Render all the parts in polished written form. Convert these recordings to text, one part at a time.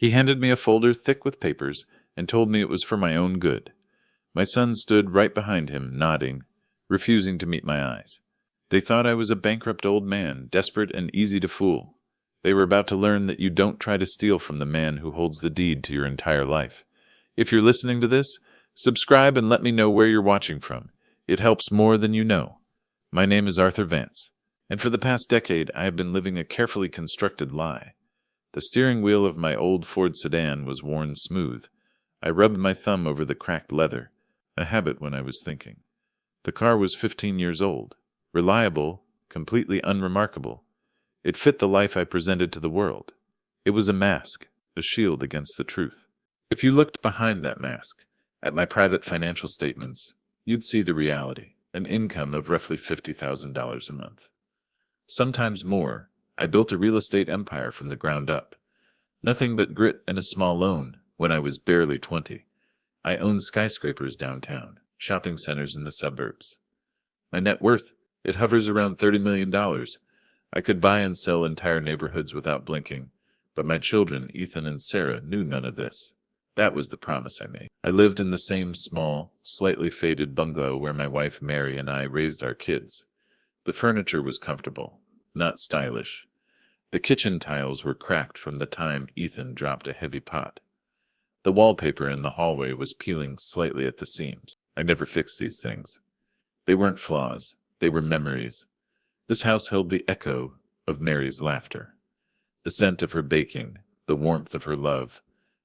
He handed me a folder thick with papers and told me it was for my own good. My sons stood right behind him, nodding, refusing to meet my eyes. They thought I was a bankrupt old man, desperate and easy to fool. They were about to learn that you don't try to steal from the man who holds the deed to your entire life. If you're listening to this, subscribe and let me know where you're watching from. It helps more than you know. My name is Arthur Vance, and for the past decade I have been living a carefully constructed lie. The steering wheel of my old Ford sedan was worn smooth. I rubbed my thumb over the cracked leather, a habit when I was thinking. The car was 15 years old, reliable, completely unremarkable. It fit the life I presented to the world. It was a mask, a shield against the truth. If you looked behind that mask, at my private financial statements, you'd see the reality, an income of roughly $50,000 a month. Sometimes more. I built a real estate empire from the ground up. Nothing but grit and a small loan when I was barely 20. I owned skyscrapers downtown, shopping centers in the suburbs. My net worth, it hovers around $30 million. I could buy and sell entire neighborhoods without blinking, but my children, Ethan and Sarah, knew none of this. That was the promise I made. I lived in the same small, slightly faded bungalow where my wife Mary and I raised our kids. The furniture was comfortable, not stylish. The kitchen tiles were cracked from the time Ethan dropped a heavy pot. The wallpaper in the hallway was peeling slightly at the seams. I never fixed these things. They weren't flaws. They were memories. This house held the echo of Mary's laughter, the scent of her baking, the warmth of her love.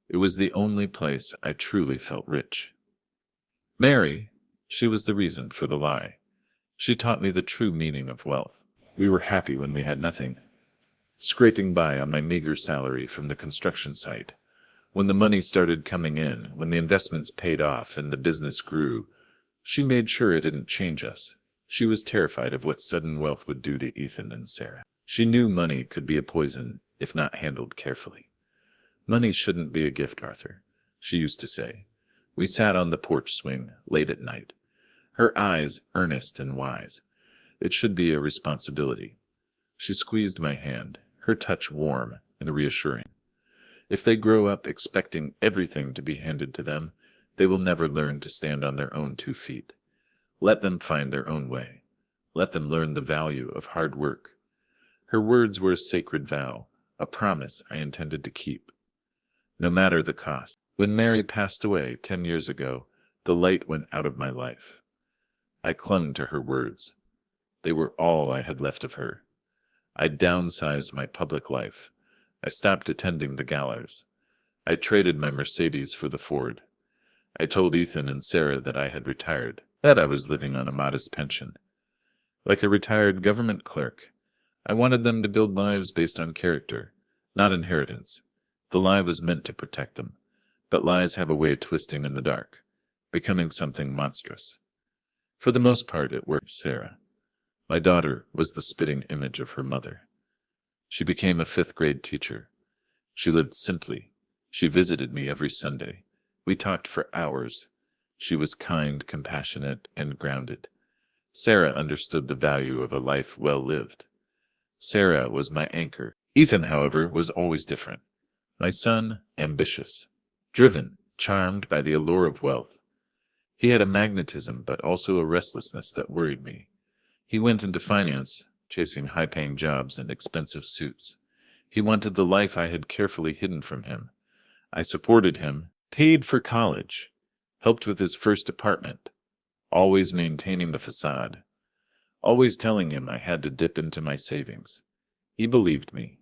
It was the only place I truly felt rich. Mary, she was the reason for the lie. She taught me the true meaning of wealth. We were happy when we had nothing, scraping by on my meager salary from the construction site. When the money started coming in, when the investments paid off and the business grew, she made sure it didn't change us. She was terrified of what sudden wealth would do to Ethan and Sarah. She knew money could be a poison if not handled carefully. Money shouldn't be a gift, Arthur, she used to say. We sat on the porch swing late at night, her eyes earnest and wise. It should be a responsibility. She squeezed my hand, her touch warm and reassuring. If they grow up expecting everything to be handed to them, they will never learn to stand on their own 2 feet. Let them find their own way. Let them learn the value of hard work. Her words were a sacred vow, a promise I intended to keep, no matter the cost. When Mary passed away 10 years ago, the light went out of my life. I clung to her words. They were all I had left of her. I downsized my public life. I stopped attending the galas. I traded my Mercedes for the Ford. I told Ethan and Sarah that I had retired, that I was living on a modest pension. Like a retired government clerk, I wanted them to build lives based on character, not inheritance. The lie was meant to protect them, but lies have a way of twisting in the dark, becoming something monstrous. For the most part, it worked. Sarah, my daughter, was the spitting image of her mother. She became a 5th-grade teacher. She lived simply. She visited me every Sunday. We talked for hours. She was kind, compassionate, and grounded. Sarah understood the value of a life well lived. Sarah was my anchor. Ethan, however, was always different. My son, ambitious, driven, charmed by the allure of wealth. He had a magnetism but also a restlessness that worried me. He went into finance, chasing high-paying jobs and expensive suits. He wanted the life I had carefully hidden from him. I supported him, paid for college, helped with his first apartment, always maintaining the facade, always telling him I had to dip into my savings. He believed me.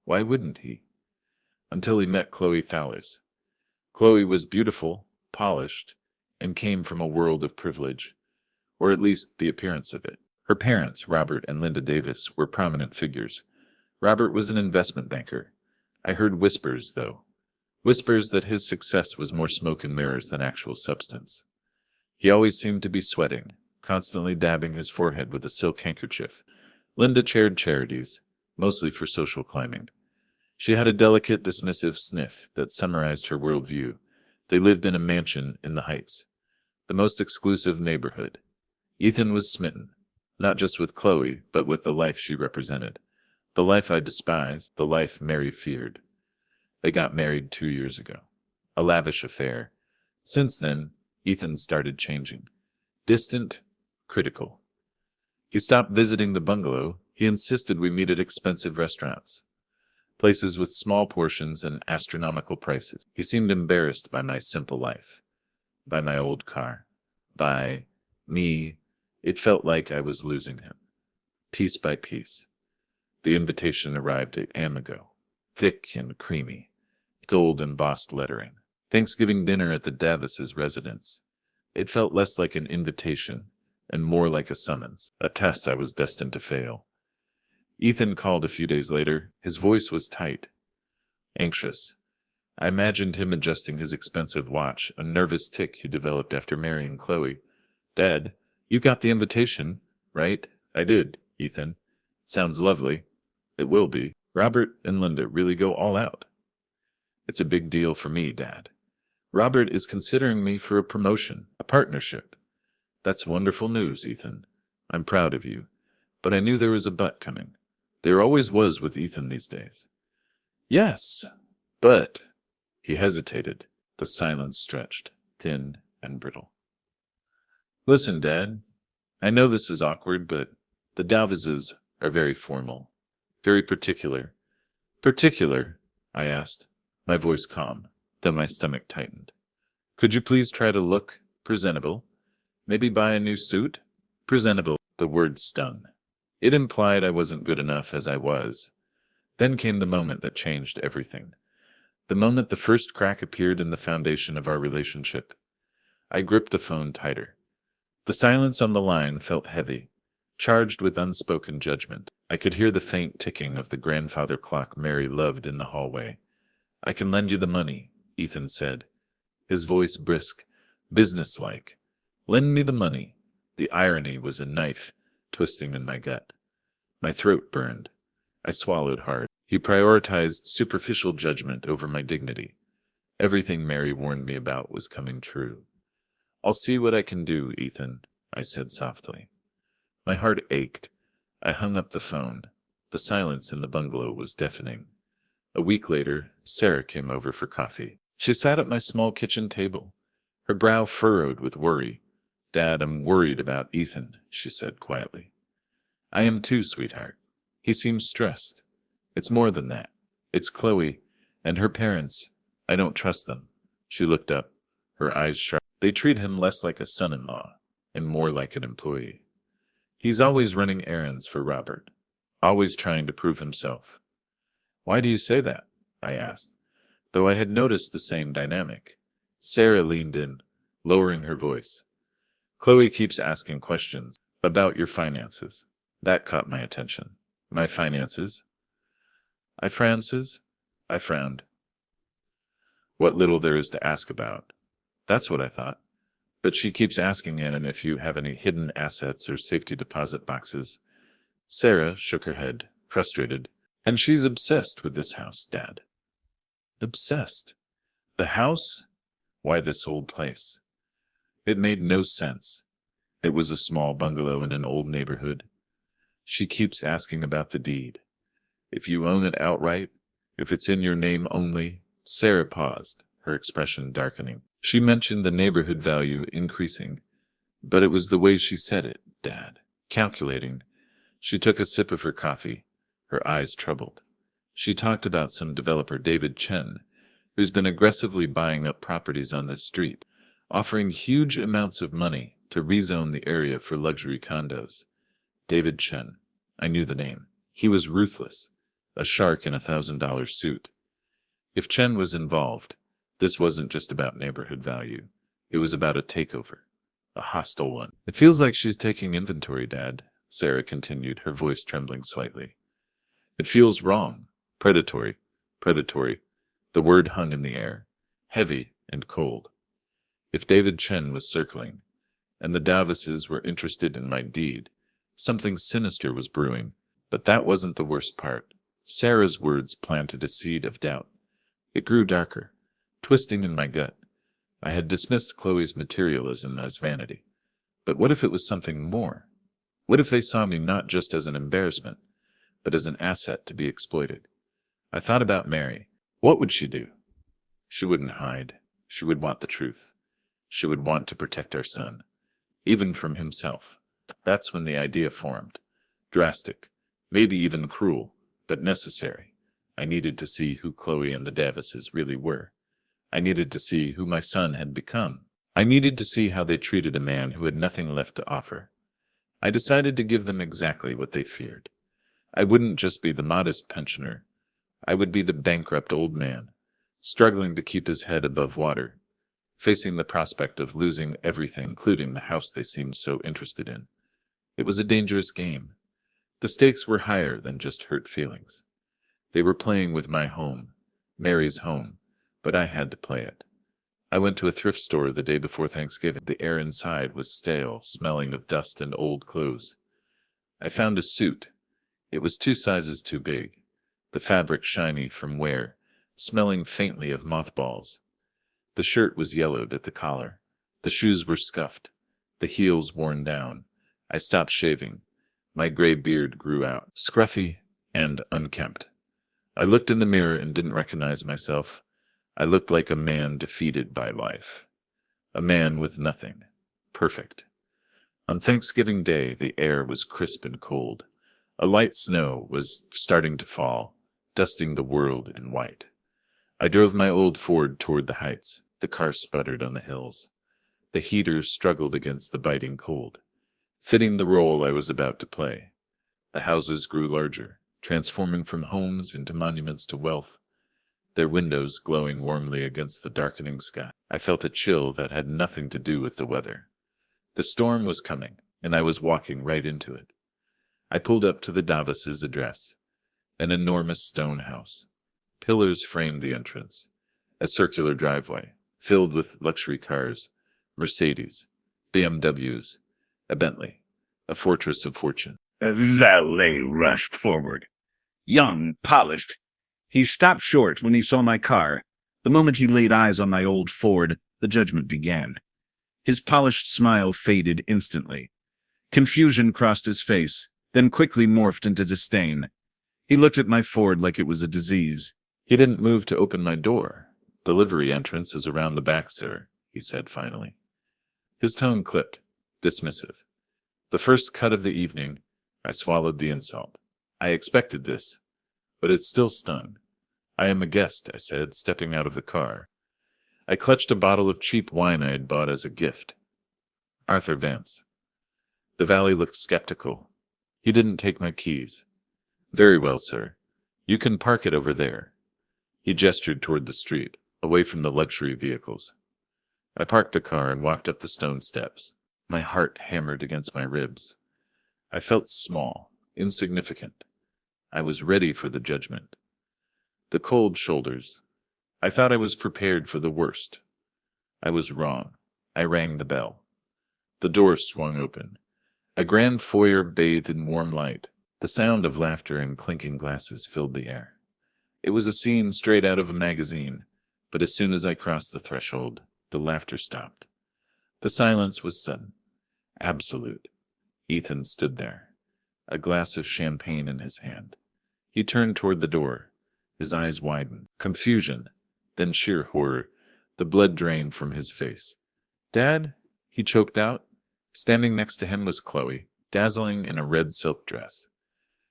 Why wouldn't he? Until he met Chloe Thalers. Chloe was beautiful, polished, and came from a world of privilege, or at least the appearance of it. Her parents, Robert and Linda Davis, were prominent figures. Robert was an investment banker. I heard whispers, though. Whispers that his success was more smoke and mirrors than actual substance. He always seemed to be sweating, constantly dabbing his forehead with a silk handkerchief. Linda chaired charities, mostly for social climbing. She had a delicate, dismissive sniff that summarized her worldview. They lived in a mansion in the Heights, the most exclusive neighborhood. Ethan was smitten, not just with Chloe, but with the life she represented. The life I despised, the life Mary feared. They got married 2 years ago. A lavish affair. Since then, Ethan started changing. Distant, critical. He stopped visiting the bungalow. He insisted we meet at expensive restaurants, places with small portions and astronomical prices. He seemed embarrassed by my simple life, by my old car, by me. It felt like I was losing him. Piece by piece. The invitation arrived at Amigo, thick and creamy, gold embossed lettering. Thanksgiving dinner at the Davis's residence. It felt less like an invitation and more like a summons, a test I was destined to fail. Ethan called a few days later. His voice was tight, anxious. I imagined him adjusting his expensive watch, a nervous tic he developed after marrying Chloe. "Dad, you got the invitation, right?" "I did, Ethan. It sounds lovely." "It will be. Robert and Linda really go all out." "It's a big deal for me, Dad. Robert is considering me for a promotion, a partnership." "That's wonderful news, Ethan. I'm proud of you. But I knew there was a but coming. There always was with Ethan these days." "Yes, but—" He hesitated. The silence stretched, thin and brittle. "Listen, Dad. I know this is awkward, but the Davises are very formal, very particular." "Particular?" I asked, my voice calm, then my stomach tightened. "Could you please try to look presentable? Maybe buy a new suit?" Presentable. The word stung. It implied I wasn't good enough as I was. Then came the moment that changed everything. The moment the first crack appeared in the foundation of our relationship. I gripped the phone tighter. The silence on the line felt heavy, charged with unspoken judgment. I could hear the faint ticking of the grandfather clock Mary loved in the hallway. "I can lend you the money," Ethan said, his voice brisk, businesslike. Lend me the money. The irony was a knife twisting in my gut. My throat burned. I swallowed hard. He prioritized superficial judgment over my dignity. Everything Mary warned me about was coming true. "I'll see what I can do, Ethan," I said softly. My heart ached. I hung up the phone. The silence in the bungalow was deafening. A week later, Sarah came over for coffee. She sat at my small kitchen table, her brow furrowed with worry. "Dad, I'm worried about Ethan," she said quietly. "I am too, sweetheart. He seems stressed. It's more than that. It's Chloe and her parents. I don't trust them." She looked up, her eyes sharp. "They treat him less like a son-in-law and more like an employee. He's always running errands for Robert, always trying to prove himself." "Why do you say that?" I asked, though I had noticed the same dynamic. Sarah leaned in, lowering her voice. "Chloe keeps asking questions about your finances." That caught my attention. "My finances?" I frowned. "What little there is to ask about." That's what I thought. "But she keeps asking Ann if you have any hidden assets or safety deposit boxes." Sarah shook her head, frustrated. "And she's obsessed with this house, Dad." Obsessed? The house? Why this old place? It made no sense. It was a small bungalow in an old neighborhood. "She keeps asking about the deed. If you own it outright, if it's in your name only." Sarah paused, her expression darkening. She mentioned the neighborhood value increasing, but it was the way she said it, Dad. Calculating. She took a sip of her coffee, her eyes troubled. She talked about some developer, David Chen, who's been aggressively buying up properties on this street, offering huge amounts of money to rezone the area for luxury condos. David Chen. I knew the name. He was ruthless, a shark in $1,000 suit. If Chen was involved, this wasn't just about neighborhood value. It was about a takeover, a hostile one. "It feels like she's taking inventory, Dad," Sarah continued, her voice trembling slightly. "It feels wrong. Predatory. The word hung in the air, heavy and cold. If David Chen was circling, and the Davises were interested in my deed, something sinister was brewing. But that wasn't the worst part. Sarah's words planted a seed of doubt. It grew darker, twisting in my gut. I had dismissed Chloe's materialism as vanity. But what if it was something more? What if they saw me not just as an embarrassment, but as an asset to be exploited? I thought about Mary. What would she do? She wouldn't hide. She would want the truth. She would want to protect our son, even from himself. That's when the idea formed. Drastic, maybe even cruel, but necessary. I needed to see who Chloe and the Davises really were. I needed to see who my son had become. I needed to see how they treated a man who had nothing left to offer. I decided to give them exactly what they feared. I wouldn't just be the modest pensioner. I would be the bankrupt old man, struggling to keep his head above water, facing the prospect of losing everything, including the house they seemed so interested in. It was a dangerous game. The stakes were higher than just hurt feelings. They were playing with my home, Mary's home, but I had to play it. I went to a thrift store the day before Thanksgiving. The air inside was stale, smelling of dust and old clothes. I found a suit. It was 2 sizes too big, the fabric shiny from wear, smelling faintly of mothballs. The shirt was yellowed at the collar. The shoes were scuffed, the heels worn down. I stopped shaving. My gray beard grew out, scruffy and unkempt. I looked in the mirror and didn't recognize myself. I looked like a man defeated by life. A man with nothing. Perfect. On Thanksgiving Day, the air was crisp and cold. A light snow was starting to fall, dusting the world in white. I drove my old Ford toward the heights. The car sputtered on the hills. The heater struggled against the biting cold, fitting the role I was about to play. The houses grew larger, transforming from homes into monuments to wealth, their windows glowing warmly against the darkening sky. I felt a chill that had nothing to do with the weather. The storm was coming, and I was walking right into it. I pulled up to the Davises' address, an enormous stone house. Pillars framed the entrance, a circular driveway, filled with luxury cars, Mercedes, BMWs, a Bentley, a fortress of fortune. The valet rushed forward. Young, polished, he stopped short when he saw my car. The moment he laid eyes on my old Ford, the judgment began. His polished smile faded instantly. Confusion crossed his face, then quickly morphed into disdain. He looked at my Ford like it was a disease. He didn't move to open my door. Delivery entrance is around the back, sir, he said finally. His tone clipped, dismissive. The first cut of the evening, I swallowed the insult. I expected this, but it still stung. I am a guest, I said, stepping out of the car. I clutched a bottle of cheap wine I had bought as a gift. Arthur Vance. The valet looked skeptical. He didn't take my keys. Very well, sir. You can park it over there. He gestured toward the street, away from the luxury vehicles. I parked the car and walked up the stone steps. My heart hammered against my ribs. I felt small, insignificant. I was ready for the judgment. The cold shoulders. I thought I was prepared for the worst. I was wrong. I rang the bell. The door swung open. A grand foyer bathed in warm light. The sound of laughter and clinking glasses filled the air. It was a scene straight out of a magazine, but as soon as I crossed the threshold, the laughter stopped. The silence was sudden, absolute. Ethan stood there, a glass of champagne in his hand. He turned toward the door. His eyes widened. Confusion, then sheer horror. The blood drained from his face. "Dad?" he choked out. Standing next to him was Chloe, dazzling in a red silk dress.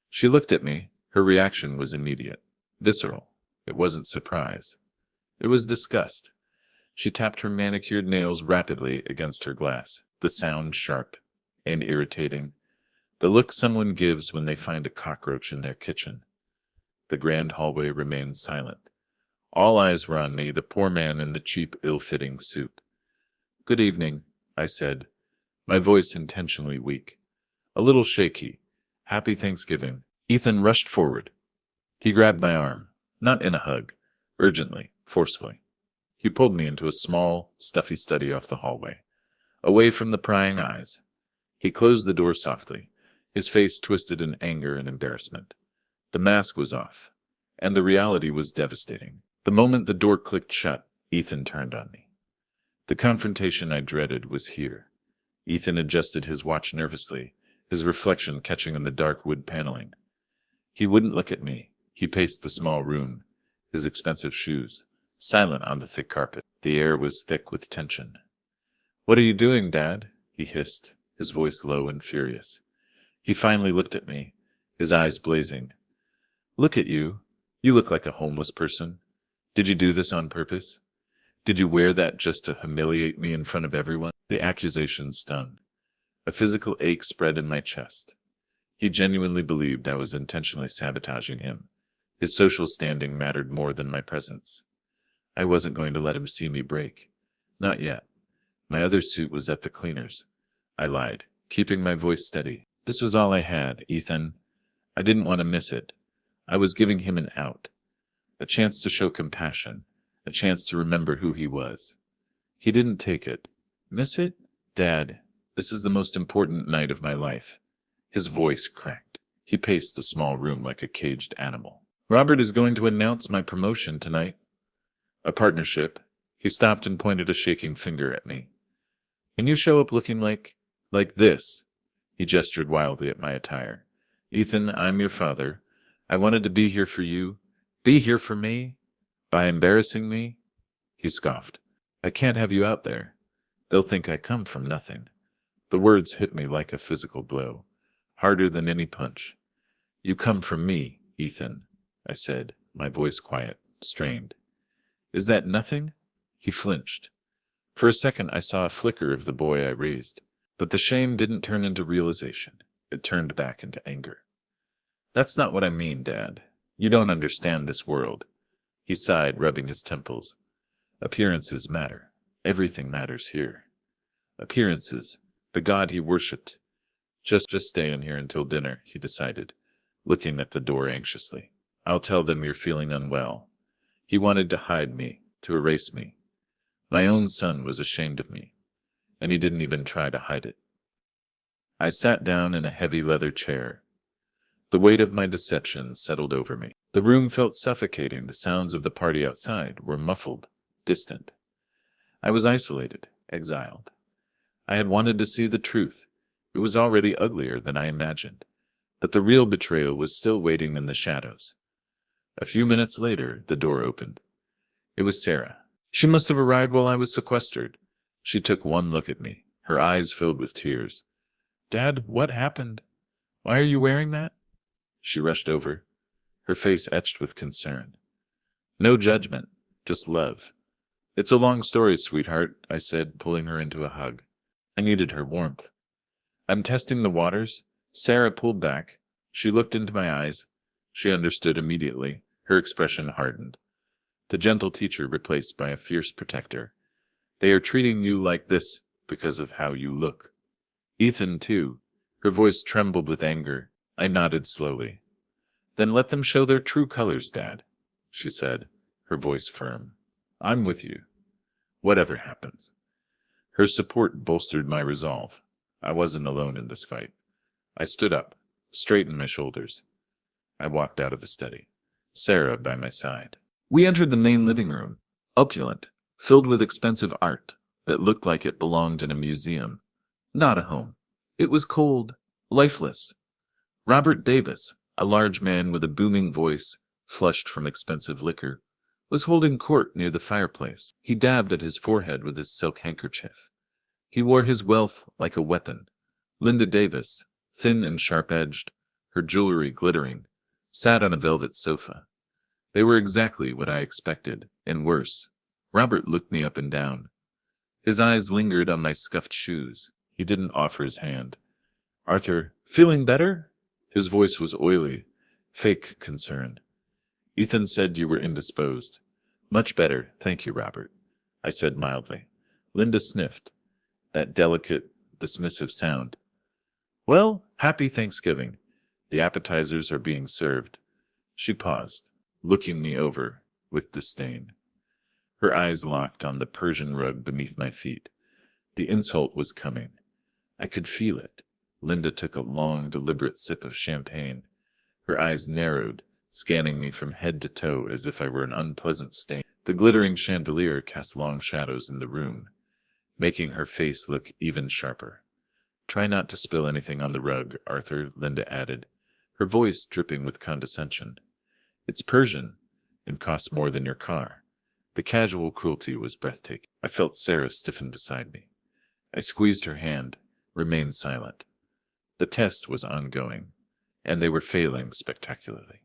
She looked at me. Her reaction was immediate, visceral. It wasn't surprise. It was disgust. She tapped her manicured nails rapidly against her glass, the sound sharp and irritating. The look someone gives when they find a cockroach in their kitchen. The grand hallway remained silent. All eyes were on me, the poor man in the cheap, ill-fitting suit. "Good evening," I said, my voice intentionally weak, a little shaky. "Happy Thanksgiving." Ethan rushed forward. He grabbed my arm, not in a hug, urgently, forcefully. He pulled me into a small, stuffy study off the hallway, away from the prying eyes. He closed the door softly, his face twisted in anger and embarrassment. The mask was off, and the reality was devastating. The moment the door clicked shut, Ethan turned on me. The confrontation I dreaded was here. Ethan adjusted his watch nervously, his reflection catching on the dark wood paneling. He wouldn't look at me. He paced the small room, his expensive shoes, silent on the thick carpet. The air was thick with tension. "What are you doing, Dad?" he hissed, his voice low and furious. He finally looked at me, his eyes blazing. "Look at you. You look like a homeless person. Did you do this on purpose? Did you wear that just to humiliate me in front of everyone?" The accusation stung. A physical ache spread in my chest. He genuinely believed I was intentionally sabotaging him. His social standing mattered more than my presence. I wasn't going to let him see me break. Not yet. My other suit was at the cleaners. I lied, keeping my voice steady. "This was all I had, Ethan. I didn't want to miss it. I was giving him an out. A chance to show compassion. A chance to remember who he was. He didn't take it. Miss it? Dad, this is the most important night of my life." His voice cracked. He paced the small room like a caged animal. "Robert is going to announce my promotion tonight. A partnership." He stopped and pointed a shaking finger at me. "When you show up looking like this," he gestured wildly at my attire. "Ethan, I'm your father. I wanted to be here for you. Be here for me? By embarrassing me?" He scoffed. "I can't have you out there. They'll think I come from nothing." The words hit me like a physical blow, harder than any punch. "You come from me, Ethan," I said, my voice quiet, strained. "Is that nothing?" He flinched. For a second I saw a flicker of the boy I raised, but the shame didn't turn into realization. It turned back into anger. "That's not what I mean, Dad. You don't understand this world." He sighed, rubbing his temples. "Appearances matter. Everything matters here. Appearances. The God he worshipped. Just stay in here until dinner," he decided, looking at the door anxiously. "I'll tell them you're feeling unwell." He wanted to hide me, to erase me. My own son was ashamed of me, and he didn't even try to hide it. I sat down in a heavy leather chair. The weight of my deception settled over me. The room felt suffocating. The sounds of the party outside were muffled, distant. I was isolated, exiled. I had wanted to see the truth. It was already uglier than I imagined, but the real betrayal was still waiting in the shadows. A few minutes later, the door opened. It was Sarah. She must have arrived while I was sequestered. She took one look at me, her eyes filled with tears. "Dad, what happened? Why are you wearing that?" She rushed over, her face etched with concern. "No judgment, just love." "It's a long story, sweetheart," I said, pulling her into a hug. I needed her warmth. "I'm testing the waters." Sarah pulled back. She looked into my eyes. She understood immediately. Her expression hardened. The gentle teacher replaced by a fierce protector. "They are treating you like this because of how you look." Ethan, too. Her voice trembled with anger. I nodded slowly. "Then let them show their true colors, Dad," she said, her voice firm. "I'm with you, whatever happens." Her support bolstered my resolve. I wasn't alone in this fight. I stood up, straightened my shoulders. I walked out of the study, Sarah by my side. We entered the main living room, opulent, filled with expensive art that looked like it belonged in a museum, not a home. It was cold, lifeless. Robert Davis, a large man with a booming voice, flushed from expensive liquor, was holding court near the fireplace. He dabbed at his forehead with his silk handkerchief. He wore his wealth like a weapon. Linda Davis, thin and sharp-edged, her jewelry glittering, sat on a velvet sofa. They were exactly what I expected, and worse. Robert looked me up and down. His eyes lingered on my scuffed shoes. He didn't offer his hand. "Arthur, feeling better?" His voice was oily, fake concern. "Ethan said you were indisposed." "Much better, thank you, Robert," I said mildly. Linda sniffed, that delicate, dismissive sound. "Well, happy Thanksgiving. The appetizers are being served." She paused, looking me over with disdain. Her eyes locked on the Persian rug beneath my feet. The insult was coming. I could feel it. Linda took a long, deliberate sip of champagne. Her eyes narrowed, scanning me from head to toe as if I were an unpleasant stain. The glittering chandelier cast long shadows in the room, making her face look even sharper. "Try not to spill anything on the rug, Arthur," Linda added, her voice dripping with condescension. "It's Persian. and costs more than your car. The casual cruelty was breathtaking. I felt Sarah stiffen beside me. I squeezed her hand, remained silent. The test was ongoing, and they were failing spectacularly.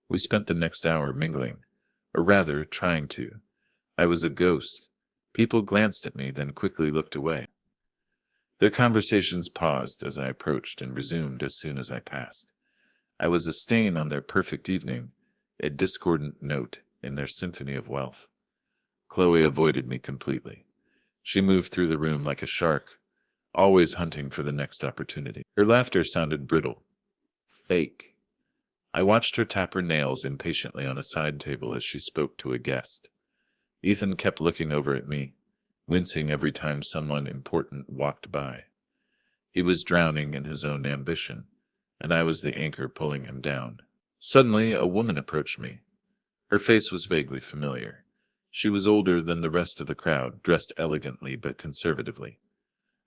We spent the next hour mingling, or rather, trying to. I was a ghost. People glanced at me, then quickly looked away. Their conversations paused as I approached and resumed as soon as I passed. I was a stain on their perfect evening, a discordant note in their symphony of wealth. Chloe avoided me completely. She moved through the room like a shark, always hunting for the next opportunity. Her laughter sounded brittle, fake. I watched her tap her nails impatiently on a side table as she spoke to a guest. Ethan kept looking over at me, wincing every time someone important walked by. He was drowning in his own ambition, and I was the anchor pulling him down. Suddenly, a woman approached me. Her face was vaguely familiar. She was older than the rest of the crowd, dressed elegantly but conservatively.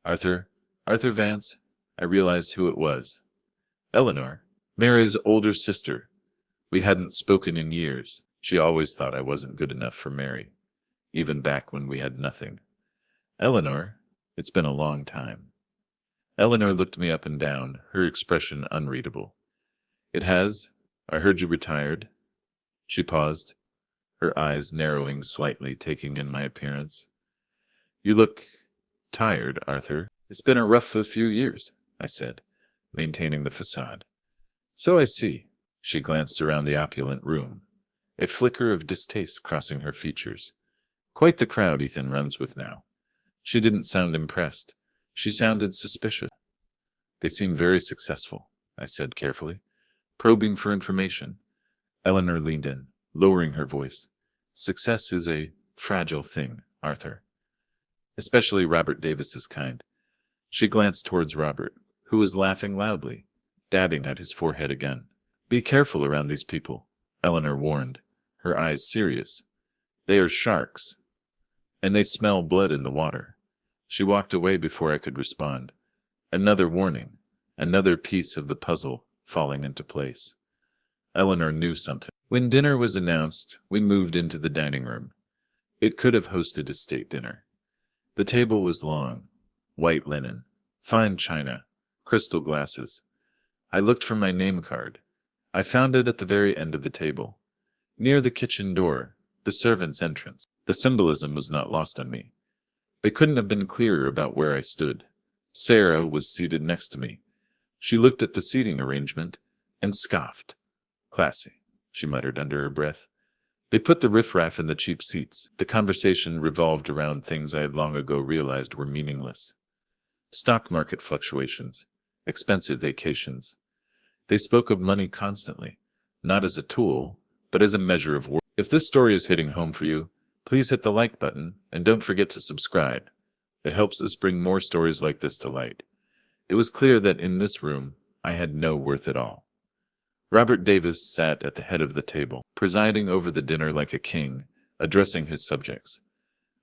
Arthur Vance, I realized who it was. Eleanor, Mary's older sister. We hadn't spoken in years. She always thought I wasn't good enough for Mary, even back when we had nothing. Eleanor, it's been a long time. Eleanor looked me up and down, her expression unreadable. It has. I heard you retired. She paused, her eyes narrowing slightly, taking in my appearance. You look tired, Arthur. It's been a rough few years, I said, maintaining the facade. So I see. She glanced around the opulent room, a flicker of distaste crossing her features. Quite the crowd Ethan runs with now. She didn't sound impressed. She sounded suspicious. They seem very successful, I said carefully, probing for information. Eleanor leaned in, lowering her voice. Success is a fragile thing, Arthur. Especially Robert Davis's kind. She glanced towards Robert, who was laughing loudly, dabbing at his forehead again. Be careful around these people, Eleanor warned, her eyes serious. They are sharks, and they smell blood in the water. She walked away before I could respond. Another warning, another piece of the puzzle falling into place. Eleanor knew something. When dinner was announced, we moved into the dining room. It could have hosted a state dinner. The table was long, white linen, fine china, crystal glasses. I looked for my name card. I found it at the very end of the table, near the kitchen door, the servant's entrance. The symbolism was not lost on me. They couldn't have been clearer about where I stood. Sarah was seated next to me. She looked at the seating arrangement and scoffed. Classy, she muttered under her breath. They put the riffraff in the cheap seats. The conversation revolved around things I had long ago realized were meaningless. Stock market fluctuations, expensive vacations. They spoke of money constantly, not as a tool, but as a measure of worth. If this story is hitting home for you, please hit the like button and don't forget to subscribe. It helps us bring more stories like this to light. It was clear that in this room, I had no worth at all. Robert Davis sat at the head of the table, presiding over the dinner like a king, addressing his subjects.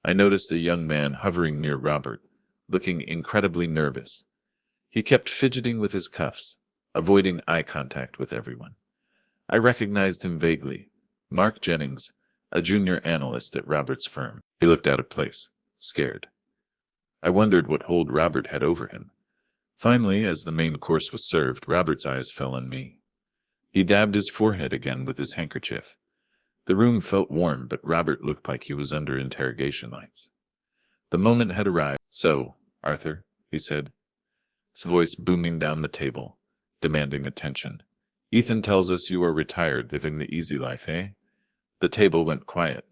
I noticed a young man hovering near Robert, looking incredibly nervous. He kept fidgeting with his cuffs, avoiding eye contact with everyone. I recognized him vaguely. Mark Jennings, a junior analyst at Robert's firm. He looked out of place, scared. I wondered what hold Robert had over him. Finally, as the main course was served, Robert's eyes fell on me. He dabbed his forehead again with his handkerchief. The room felt warm, but Robert looked like he was under interrogation lights. The moment had arrived. So, Arthur, he said, his voice booming down the table, demanding attention. Ethan tells us you are retired, living the easy life, eh? The table went quiet.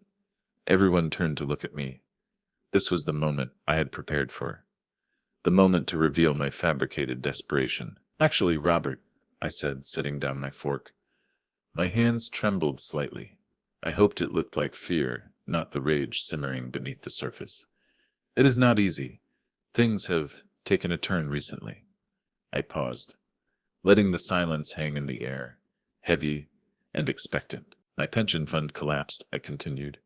Everyone turned to look at me. This was the moment I had prepared for. The moment to reveal my fabricated desperation. Actually, Robert, I said, setting down my fork. My hands trembled slightly. I hoped it looked like fear, not the rage simmering beneath the surface. It is not easy. Things have taken a turn recently. I paused, letting the silence hang in the air, heavy and expectant. My pension fund collapsed, I continued,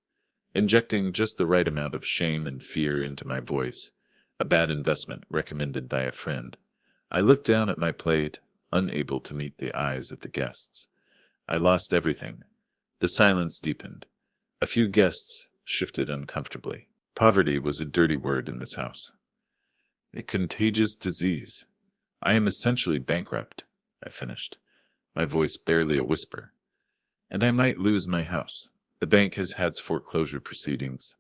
injecting just the right amount of shame and fear into my voice, a bad investment recommended by a friend. I looked down at my plate, unable to meet the eyes of the guests. I lost everything. The silence deepened. A few guests shifted uncomfortably. Poverty was a dirty word in this house. A contagious disease. I am essentially bankrupt, I finished, my voice barely a whisper. And I might lose my house. The bank has had foreclosure proceedings.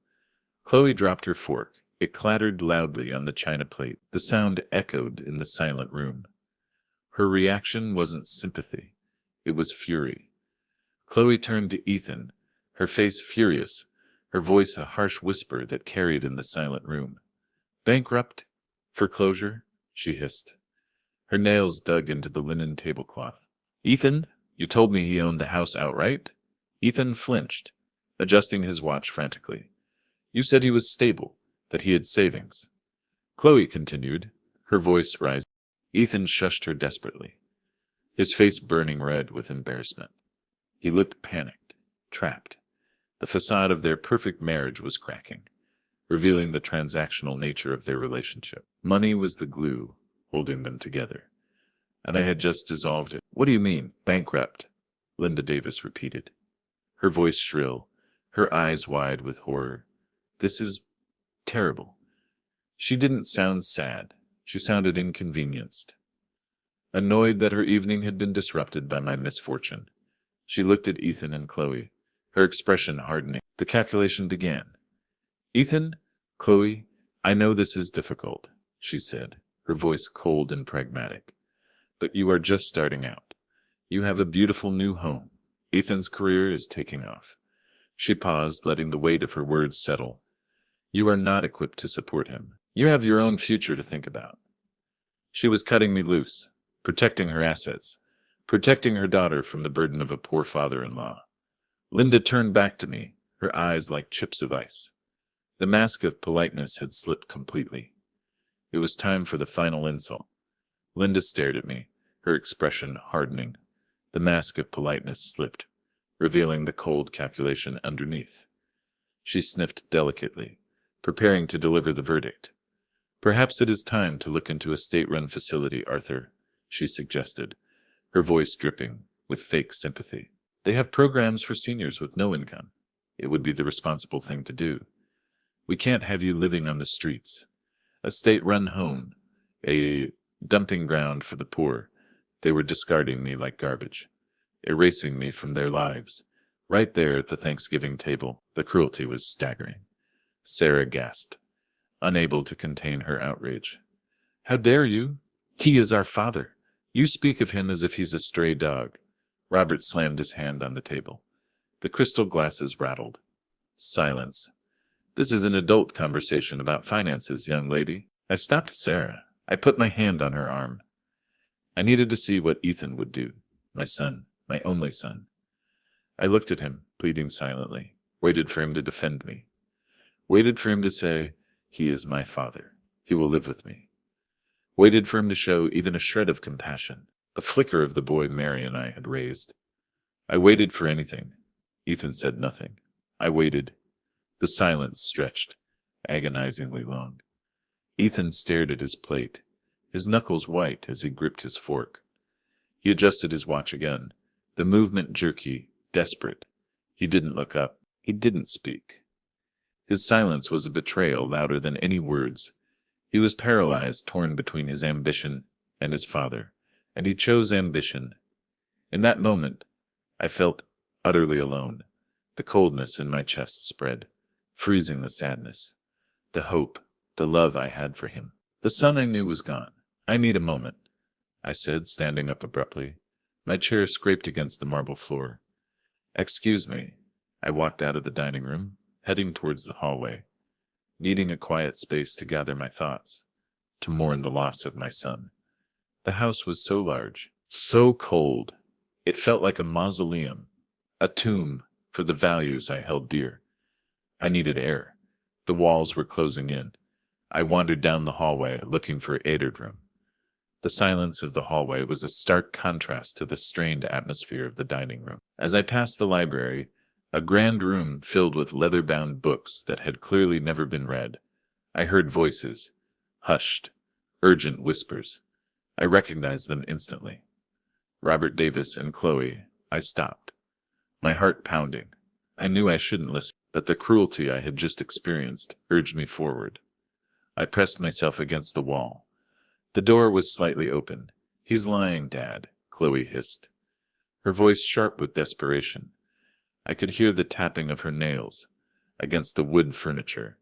Chloe dropped her fork. It clattered loudly on the china plate. The sound echoed in the silent room. Her reaction wasn't sympathy. It was fury. Chloe turned to Ethan, her face furious, her voice a harsh whisper that carried in the silent room. Bankrupt? Foreclosure? She hissed. Her nails dug into the linen tablecloth. Ethan, you told me he owned the house outright? Ethan flinched, adjusting his watch frantically. You said he was stable, that he had savings. Chloe continued, her voice rising. Ethan shushed her desperately, his face burning red with embarrassment. He looked panicked, trapped. The facade of their perfect marriage was cracking, revealing the transactional nature of their relationship. Money was the glue holding them together, and I had just dissolved it. What do you mean, bankrupt? Linda Davis repeated, her voice shrill, her eyes wide with horror. This is terrible. She didn't sound sad. She sounded inconvenienced, annoyed that her evening had been disrupted by my misfortune. She looked at Ethan and Chloe, her expression hardening. The calculation began. Ethan, Chloe, I know this is difficult, she said, her voice cold and pragmatic. But you are just starting out. You have a beautiful new home. Ethan's career is taking off. She paused, letting the weight of her words settle. You are not equipped to support him. You have your own future to think about. She was cutting me loose, protecting her assets, protecting her daughter from the burden of a poor father-in-law. Linda turned back to me, her eyes like chips of ice. The mask of politeness had slipped completely. It was time for the final insult. Linda stared at me, her expression hardening. The mask of politeness slipped, revealing the cold calculation underneath. She sniffed delicately, preparing to deliver the verdict. Perhaps it is time to look into a state-run facility, Arthur, she suggested, her voice dripping with fake sympathy. They have programs for seniors with no income. It would be the responsible thing to do. We can't have you living on the streets. A state-run home, a dumping ground for the poor. They were discarding me like garbage, erasing me from their lives. Right there at the Thanksgiving table, the cruelty was staggering. Sarah gasped, unable to contain her outrage. How dare you? He is our father. You speak of him as if he's a stray dog. Robert slammed his hand on the table. The crystal glasses rattled. Silence. This is an adult conversation about finances, young lady. I stopped Sarah. I put my hand on her arm. I needed to see what Ethan would do. My son, my only son. I looked at him, pleading silently, waited for him to defend me. Waited for him to say, he is my father. He will live with me. Waited for him to show even a shred of compassion, a flicker of the boy Mary and I had raised. I waited for anything. Ethan said nothing. I waited. The silence stretched, agonizingly long. Ethan stared at his plate, his knuckles white as he gripped his fork. He adjusted his watch again, the movement jerky, desperate. He didn't look up. He didn't speak. His silence was a betrayal louder than any words. He was paralyzed, torn between his ambition and his father, and he chose ambition. In that moment, I felt utterly alone. The coldness in my chest spread, freezing the sadness, the hope, the love I had for him. The son I knew was gone. I need a moment, I said, standing up abruptly. My chair scraped against the marble floor. Excuse me. I walked out of the dining room, heading towards the hallway, needing a quiet space to gather my thoughts, to mourn the loss of my son. The house was so large, so cold. It felt like a mausoleum, a tomb for the values I held dear. I needed air. The walls were closing in. I wandered down the hallway, looking for Aidard room. The silence of the hallway was a stark contrast to the strained atmosphere of the dining room. As I passed the library, a grand room filled with leather-bound books that had clearly never been read, I heard voices, hushed, urgent whispers. I recognized them instantly. Robert Davis and Chloe. I stopped. my heart pounding. I knew I shouldn't listen, but the cruelty I had just experienced urged me forward. I pressed myself against the wall. The door was slightly open. "He's lying, Dad," Chloe hissed, her voice sharp with desperation. I could hear the tapping of her nails against the wood furniture.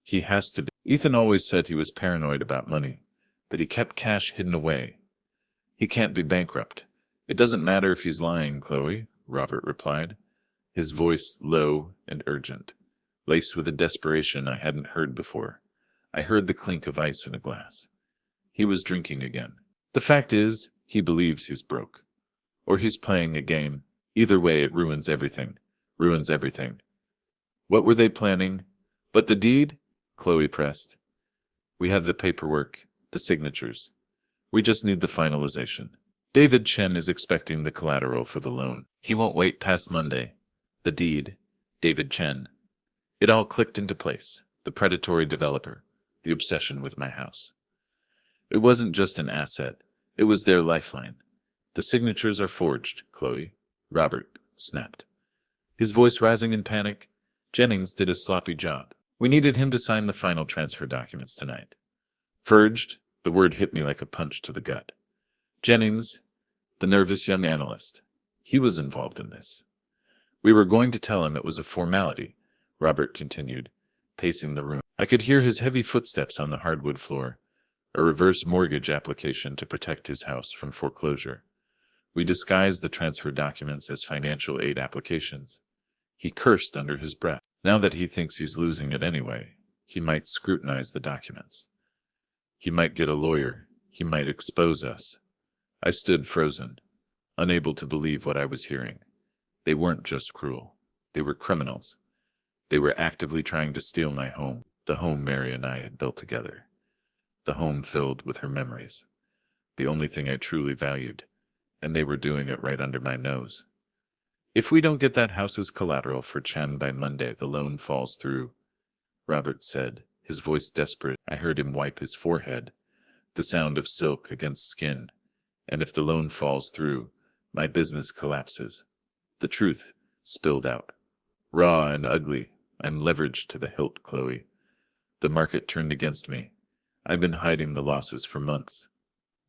"He has to be." Ethan always said he was paranoid about money, that he kept cash hidden away. "He can't be bankrupt. It doesn't matter if he's lying, Chloe," Robert replied, his voice low and urgent, laced with a desperation I hadn't heard before. I heard the clink of ice in a glass. He was drinking again. "The fact is, he believes he's broke. Or he's playing a game. Either way, it ruins everything. Ruins everything." "What were they planning?" "But the deed?" Chloe pressed. "We have the paperwork, the signatures. We just need the finalization. David Chen is expecting the collateral for the loan. He won't wait past Monday. The deed, David Chen." It all clicked into place. The predatory developer, the obsession with my house. It wasn't just an asset. It was their lifeline. "The signatures are forged, Chloe," Robert snapped, his voice rising in panic. "Jennings did a sloppy job. We needed him to sign the final transfer documents tonight." "Forged?" The word hit me like a punch to the gut. Jennings, the nervous young analyst, he was involved in this. "We were going to tell him it was a formality," Robert continued, pacing the room. I could hear his heavy footsteps on the hardwood floor, a reverse mortgage application to protect his house from foreclosure. We disguised the transfer documents as financial aid applications. He cursed under his breath. Now that he thinks he's losing it anyway, he might scrutinize the documents. He might get a lawyer. He might expose us. I stood frozen, unable to believe what I was hearing. They weren't just cruel. They were criminals. They were actively trying to steal my home, the home Mary and I had built together. The home filled with her memories. The only thing I truly valued. And they were doing it right under my nose. "If we don't get that house as collateral for Chen by Monday, the loan falls through," Robert said, his voice desperate. I heard him wipe his forehead, the sound of silk against skin. "And if the loan falls through, my business collapses." The truth spilled out. Raw and ugly, I'm leveraged to the hilt, Chloe. The market turned against me. I've been hiding the losses for months.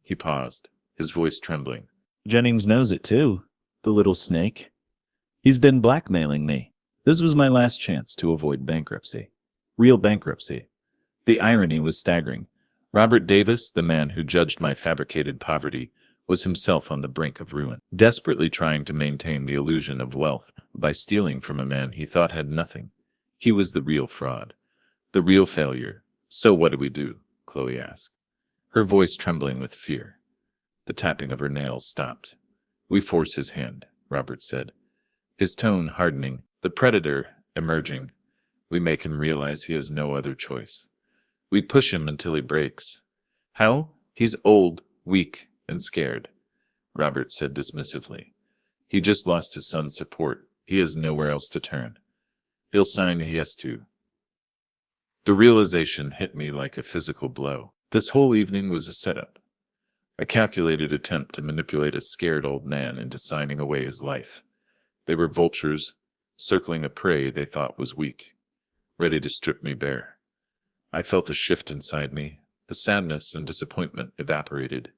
He paused, his voice trembling. "Jennings knows it too, the little snake. He's been blackmailing me. This was my last chance to avoid bankruptcy. Real bankruptcy." The irony was staggering. Robert Davis, the man who judged my fabricated poverty, was himself on the brink of ruin, desperately trying to maintain the illusion of wealth by stealing from a man he thought had nothing. He was the real fraud, the real failure. "So what do we do?" Chloe asked, her voice trembling with fear. The tapping of her nails stopped. "We force his hand," Robert said, his tone hardening. "The predator emerging. We make him realize he has no other choice. We push him until he breaks." "How? He's old, weak, and scared," Robert said dismissively. "He just lost his son's support. He has nowhere else to turn. He'll sign he has to." The realization hit me like a physical blow. This whole evening was a setup. A calculated attempt to manipulate a scared old man into signing away his life. They were vultures, circling a prey they thought was weak, ready to strip me bare. I felt a shift inside me. The sadness and disappointment evaporated,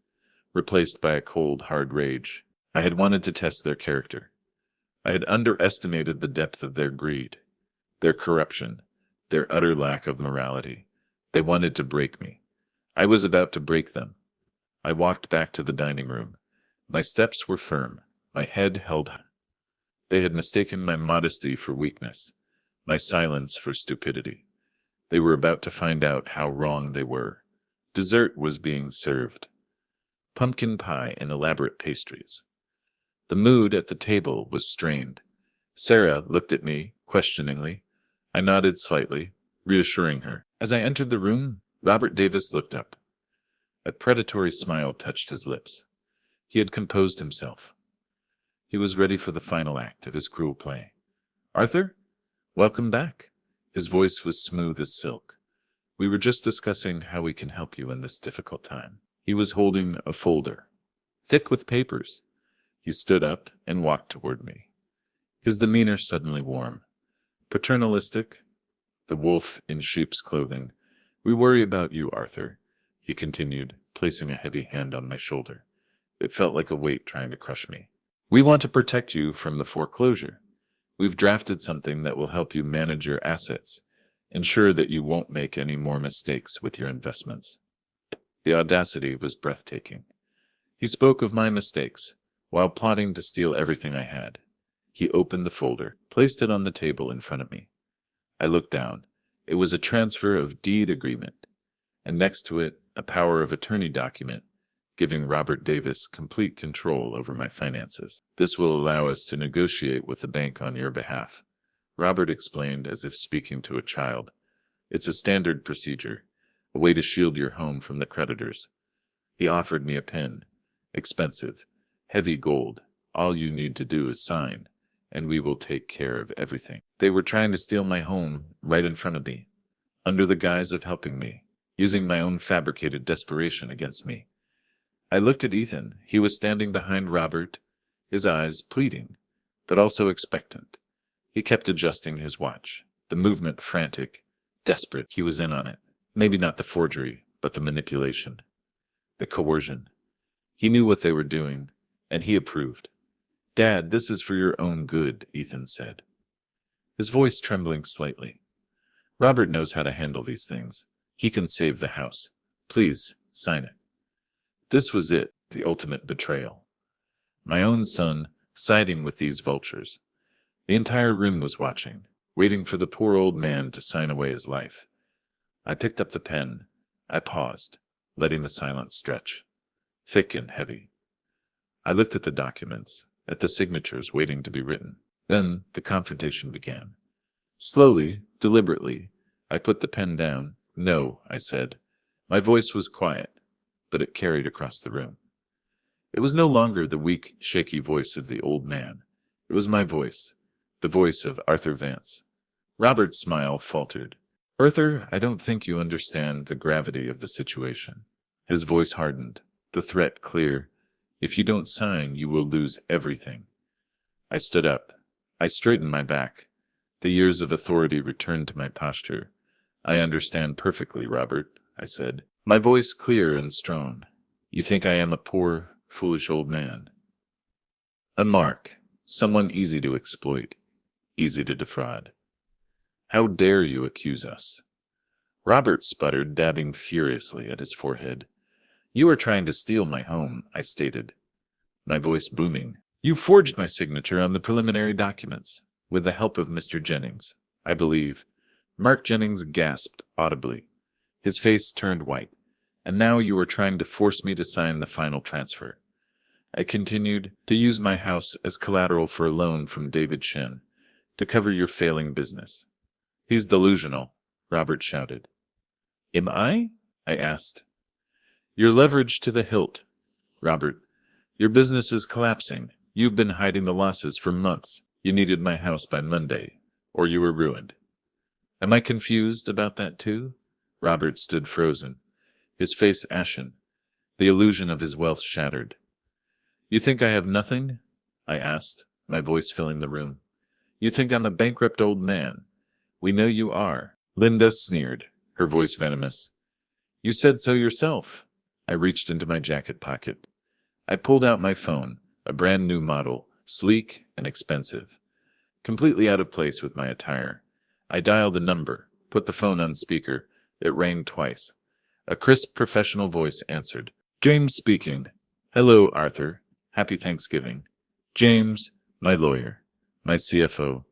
replaced by a cold, hard rage. I had wanted to test their character. I had underestimated the depth of their greed, their corruption, their utter lack of morality. They wanted to break me. I was about to break them. I walked back to the dining room. My steps were firm, my head held high. They had mistaken my modesty for weakness, my silence for stupidity. They were about to find out how wrong they were. Dessert was being served. Pumpkin pie and elaborate pastries. The mood at the table was strained. Sarah looked at me questioningly. I nodded slightly, reassuring her. As I entered the room, Robert Davis looked up. A predatory smile touched his lips. He had composed himself. He was ready for the final act of his cruel play. "Arthur, welcome back." His voice was smooth as silk. "We were just discussing how we can help you in this difficult time." He was holding a folder, thick with papers. He stood up and walked toward me. his demeanor suddenly warm. Paternalistic, the wolf in sheep's clothing. "We worry about you, Arthur," he continued, placing a heavy hand on my shoulder. It felt like a weight trying to crush me. "We want to protect you from the foreclosure. We've drafted something that will help you manage your assets, ensure that you won't make any more mistakes with your investments." The audacity was breathtaking. He spoke of my mistakes, while plotting to steal everything I had. He opened the folder, placed it on the table in front of me. I looked down. It was a transfer of deed agreement, and next to it, a power of attorney document giving Robert Davis complete control over my finances. "This will allow us to negotiate with the bank on your behalf," Robert explained as if speaking to a child. "It's a standard procedure, a way to shield your home from the creditors." He offered me a pen. "Expensive, heavy gold. All you need to do is sign, and we will take care of everything." They were trying to steal my home right in front of me, under the guise of helping me, using my own fabricated desperation against me. I looked at Ethan. He was standing behind Robert, his eyes pleading, but also expectant. He kept adjusting his watch, the movement frantic, desperate. He was in on it. Maybe not the forgery, but the manipulation, the coercion. He knew what they were doing, and he approved. "Dad, this is for your own good," Ethan said, his voice trembling slightly. "Robert knows how to handle these things. He can save the house. Please, sign it." This was it, the ultimate betrayal. My own son siding with these vultures. The entire room was watching, waiting for the poor old man to sign away his life. I picked up the pen. I paused, letting the silence stretch, thick and heavy. I looked at the documents, at the signatures waiting to be written. Then the confrontation began. Slowly, deliberately, I put the pen down. "No," I said. My voice was quiet, but it carried across the room. It was no longer the weak, shaky voice of the old man. It was my voice, the voice of Arthur Vance. Robert's smile faltered. "Arthur, I don't think you understand the gravity of the situation." His voice hardened, the threat clear. "If you don't sign, you will lose everything." I stood up. I straightened my back. The years of authority returned to my posture. "I understand perfectly, Robert," I said, my voice clear and strong. "You think I am a poor, foolish old man. A mark, someone easy to exploit, easy to defraud. How dare you accuse us?" Robert sputtered, dabbing furiously at his forehead. "You are trying to steal my home," I stated, my voice booming. "You forged my signature on the preliminary documents, with the help of Mr. Jennings, I believe." Mark Jennings gasped audibly. His face turned white. "And now you are trying to force me to sign the final transfer." I continued, "To use my house as collateral for a loan from David Shen, to cover your failing business." "He's delusional," Robert shouted. "Am I?" I asked. "You're leveraged to the hilt, Robert. Your business is collapsing. You've been hiding the losses for months. You needed my house by Monday, or you were ruined." "Am I confused about that too?" Robert stood frozen, his face ashen, the illusion of his wealth shattered. "You think I have nothing?" I asked, my voice filling the room. "You think I'm a bankrupt old man? We know you are." Linda sneered, her voice venomous. "You said so yourself." I reached into my jacket pocket. I pulled out my phone, a brand new model, sleek and expensive, completely out of place with my attire. I dialed a number, put the phone on speaker. It rang twice. A crisp professional voice answered. "James speaking." "Hello, Arthur. Happy Thanksgiving." "James, my lawyer, my CFO,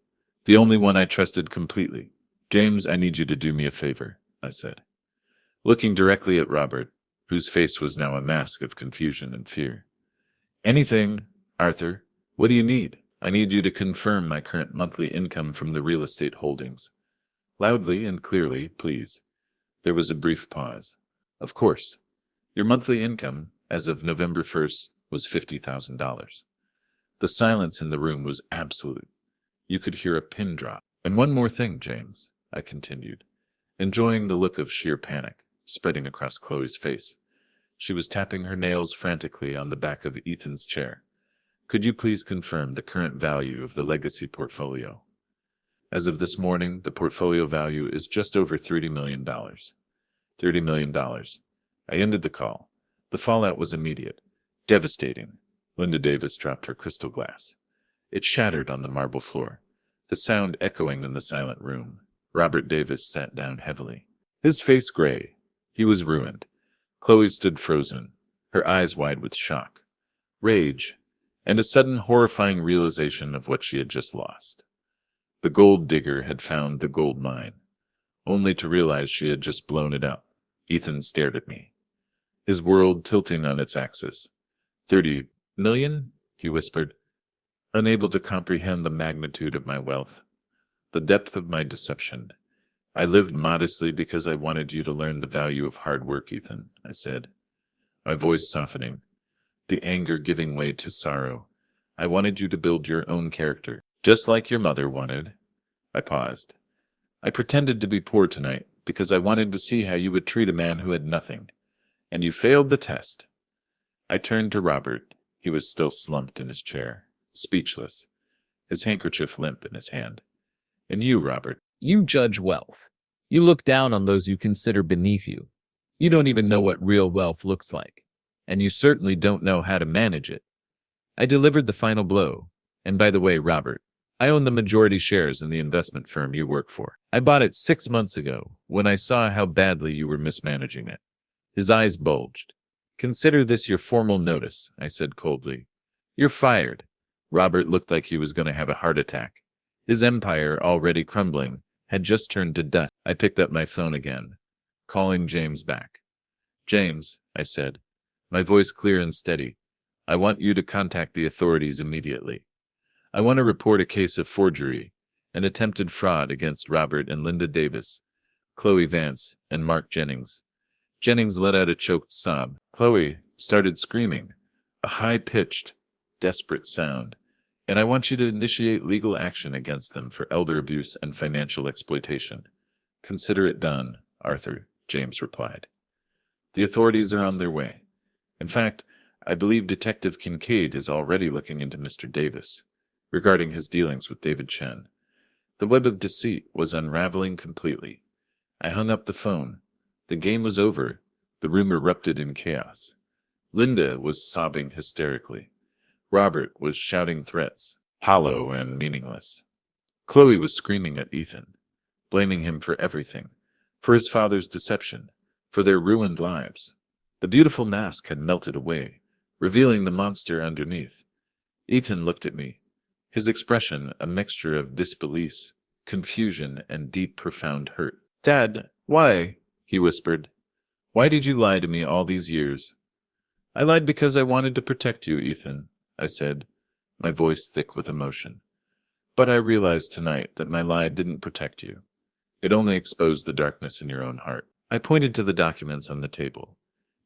the only one I trusted completely." "James, I need you to do me a favor," I said, looking directly at Robert, whose face was now a mask of confusion and fear. "Anything, Arthur. What do you need?" "I need you to confirm my current monthly income from the real estate holdings. Loudly and clearly, please." There was a brief pause. "Of course. Your monthly income, as of November 1st, was $50,000. The silence in the room was absolute. You could hear a pin drop. "And one more thing, James," I continued, enjoying the look of sheer panic spreading across Chloe's face. She was tapping her nails frantically on the back of Ethan's chair. Could you please confirm the current value of the legacy portfolio? As of this morning, the portfolio value is just over $30 million. $30 million. I ended the call. The fallout was immediate, devastating. Linda Davis dropped her crystal glass. It shattered on the marble floor, the sound echoing in the silent room. Robert Davis sat down heavily, his face gray. He was ruined. Chloe stood frozen, her eyes wide with shock, rage, and a sudden horrifying realization of what she had just lost. The gold digger had found the gold mine, only to realize she had just blown it up. Ethan stared at me, his world tilting on its axis. 30 million? He whispered, unable to comprehend the magnitude of my wealth, the depth of my deception. I lived modestly because I wanted you to learn the value of hard work, Ethan, I said, my voice softening, the anger giving way to sorrow. I wanted you to build your own character, just like your mother wanted. I paused. I pretended to be poor tonight because I wanted to see how you would treat a man who had nothing, and you failed the test. I turned to Robert. He was still slumped in his chair, speechless, his handkerchief limp in his hand. And you, Robert? You judge wealth. You look down on those you consider beneath you. You don't even know what real wealth looks like, and you certainly don't know how to manage it. I delivered the final blow. And by the way, Robert, I own the majority shares in the investment firm you work for. I bought it 6 months ago when I saw how badly you were mismanaging it. His eyes bulged. Consider this your formal notice, I said coldly. You're fired. Robert looked like he was going to have a heart attack. His empire, already crumbling, had just turned to dust. I picked up my phone again, calling James back. James, I said, my voice clear and steady, I want you to contact the authorities immediately. I want to report a case of forgery and attempted fraud against Robert and Linda Davis, Chloe Vance, and Mark Jennings. Jennings let out a choked sob. Chloe started screaming, a high-pitched, desperate sound. And I want you to initiate legal action against them for elder abuse and financial exploitation. Consider it done, Arthur, James replied. The authorities are on their way. In fact, I believe Detective Kincaid is already looking into Mr. Davis, regarding his dealings with David Chen. The web of deceit was unraveling completely. I hung up the phone. The game was over. The room erupted in chaos. Linda was sobbing hysterically. Robert was shouting threats, hollow and meaningless. Chloe was screaming at Ethan, blaming him for everything, for his father's deception, for their ruined lives. The beautiful mask had melted away, revealing the monster underneath. Ethan looked at me, his expression a mixture of disbelief, confusion, and deep, profound hurt. Dad, why? He whispered. Why did you lie to me all these years? I lied because I wanted to protect you, Ethan, I said, my voice thick with emotion. But I realized tonight that my lie didn't protect you. It only exposed the darkness in your own heart. I pointed to the documents on the table.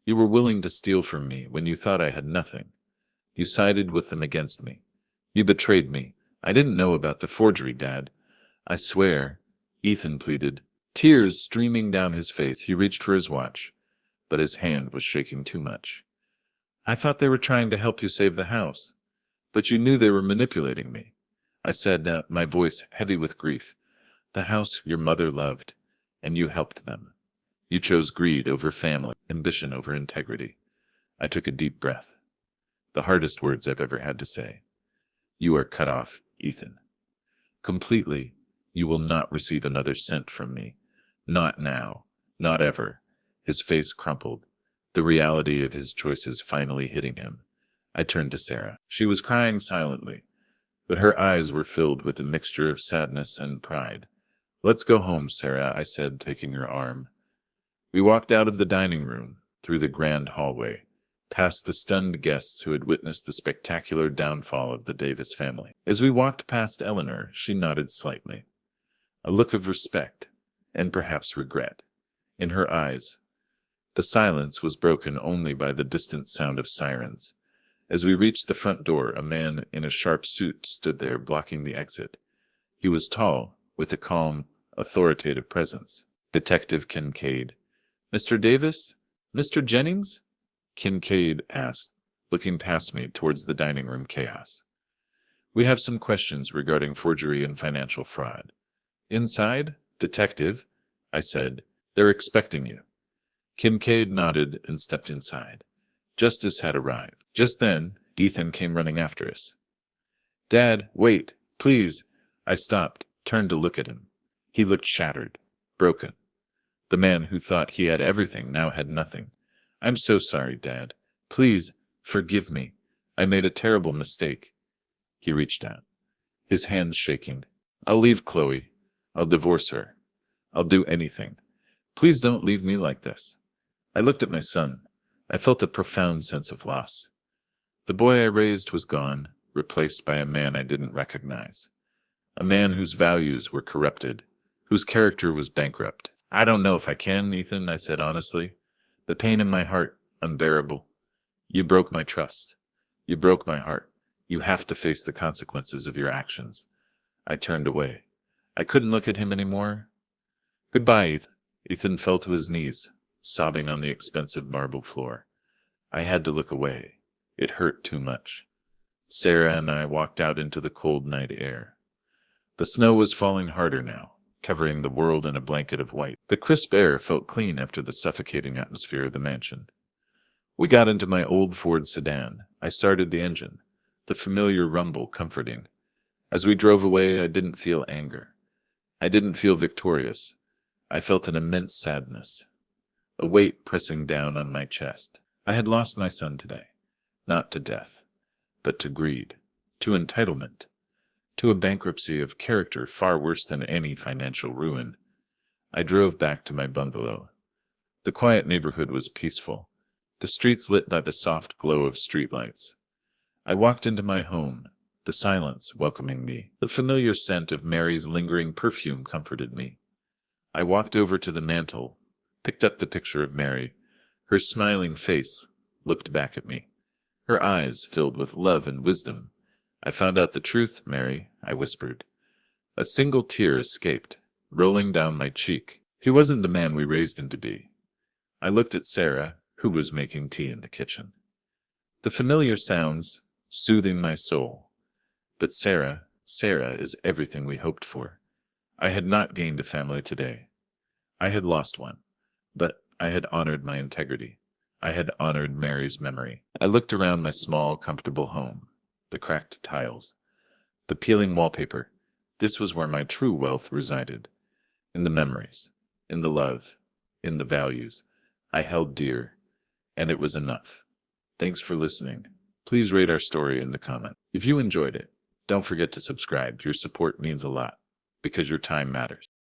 You were willing to steal from me when you thought I had nothing. You sided with them against me. You betrayed me. I didn't know about the forgery, Dad. I swear, Ethan pleaded. Tears streaming down his face, he reached for his watch, but his hand was shaking too much. I thought they were trying to help you save the house, but you knew they were manipulating me. I said, my voice heavy with grief. The house your mother loved, and you helped them. You chose greed over family, ambition over integrity. I took a deep breath. The hardest words I've ever had to say. You are cut off, Ethan. Completely, you will not receive another cent from me. Not now, not ever. His face crumpled, the reality of his choices finally hitting him. I turned to Sarah. She was crying silently, but her eyes were filled with a mixture of sadness and pride. Let's go home, Sarah, I said, taking her arm. We walked out of the dining room, through the grand hallway, past the stunned guests who had witnessed the spectacular downfall of the Davis family. As we walked past Eleanor, she nodded slightly, a look of respect, and perhaps regret, in her eyes. The silence was broken only by the distant sound of sirens. As we reached the front door, a man in a sharp suit stood there, blocking the exit. He was tall, with a calm, authoritative presence. Detective Kincaid. Mr. Davis? Mr. Jennings? Kincaid asked, looking past me towards the dining room chaos. We have some questions regarding forgery and financial fraud. Inside, detective, I said. They're expecting you. Kincaid nodded and stepped inside. Justice had arrived. Just then, Ethan came running after us. Dad, wait, please. I stopped, turned to look at him. He looked shattered, broken. The man who thought he had everything now had nothing. I'm so sorry, Dad. Please, forgive me. I made a terrible mistake. He reached out, his hands shaking. I'll leave Chloe. I'll divorce her. I'll do anything. Please don't leave me like this. I looked at my son. I felt a profound sense of loss. The boy I raised was gone, replaced by a man I didn't recognize. A man whose values were corrupted, whose character was bankrupt. I don't know if I can, Ethan, I said honestly. The pain in my heart, unbearable. You broke my trust. You broke my heart. You have to face the consequences of your actions. I turned away. I couldn't look at him anymore. Goodbye, Ethan. Ethan fell to his knees, sobbing on the expensive marble floor. I had to look away. It hurt too much. Sarah and I walked out into the cold night air. The snow was falling harder now, covering the world in a blanket of white. The crisp air felt clean after the suffocating atmosphere of the mansion. We got into my old Ford sedan. I started the engine, the familiar rumble comforting. As we drove away, I didn't feel anger. I didn't feel victorious. I felt an immense sadness, a weight pressing down on my chest. I had lost my son today, not to death, but to greed, to entitlement, to a bankruptcy of character far worse than any financial ruin. I drove back to my bungalow. The quiet neighborhood was peaceful, the streets lit by the soft glow of streetlights. I walked into my home, the silence welcoming me. The familiar scent of Mary's lingering perfume comforted me. I walked over to the mantel, picked up the picture of Mary. Her smiling face looked back at me, her eyes filled with love and wisdom. I found out the truth, Mary, I whispered. A single tear escaped, rolling down my cheek. He wasn't the man we raised him to be. I looked at Sarah, who was making tea in the kitchen. The familiar sounds, soothing my soul. But Sarah is everything we hoped for. I had not gained a family today. I had lost one, but I had honored my integrity. I had honored Mary's memory. I looked around my small, comfortable home, the cracked tiles, the peeling wallpaper. This was where my true wealth resided, in the memories, in the love, in the values I held dear, and it was enough. Thanks for listening. Please rate our story in the comments. If you enjoyed it, don't forget to subscribe. Your support means a lot, because your time matters.